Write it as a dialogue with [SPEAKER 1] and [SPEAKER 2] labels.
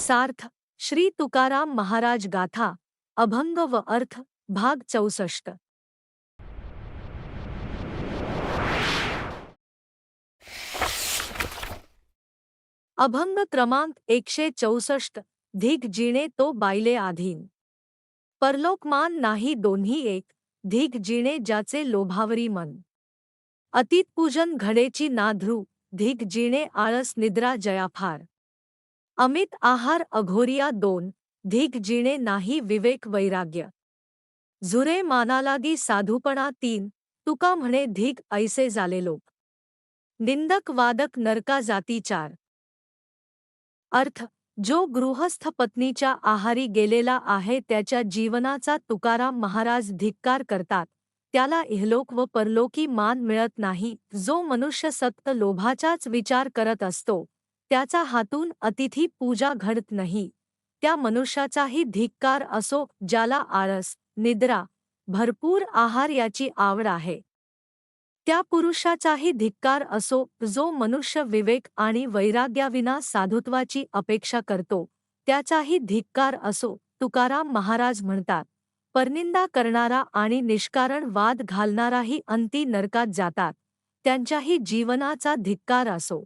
[SPEAKER 1] सार्थ श्री तुकाराम महाराज गाथा अभंग व अर्थ भाग 64। अभंग क्रमांक 164। धिक जिणे तो बाईले आधीन। परलोकमान नाही दोन्ही एक, धिक जिणे ज्याचे लोभावरी मन। अतीत पूजन घडेची नाध्रू, धिक जिणे आळस निद्रा जयाफार। अमित आहार अघोरिया दोन, धिक जिणे नाही विवेक वैराग्य। झुरे मानालागी साधुपणा तीन, तुका म्हणे धिक ऐसे झाले लोक। निंदक वादक नरका जाती चार। अर्थ जो गृहस्थ पत्नीच्या आहारी गेलेला आहे त्याच्या जीवनाचा तुकाराम महाराज धिक्कार करतात, त्याला इहलोक व परलोकी मान मिळत नाही। जो मनुष्य सक्त लोभाचाच विचार करत असतो, त्याचा हातून अतिथी पूजा घडत नाही, त्या मनुष्याचाही धिक्कार असो। ज्याला आळस, निद्रा, भरपूर आहार याची आवड आहे, त्या पुरुषाचाही धिक्कार असो। जो मनुष्य विवेक आणि वैराग्याविना साधुत्वाची अपेक्षा करतो, त्याचाही धिक्कार असो। तुकाराम महाराज म्हणतात, परनिंदा करणारा आणि निष्कारण वाद घालणाराही अंती नरकात जातात, त्यांच्याही जीवनाचा धिक्कार असो।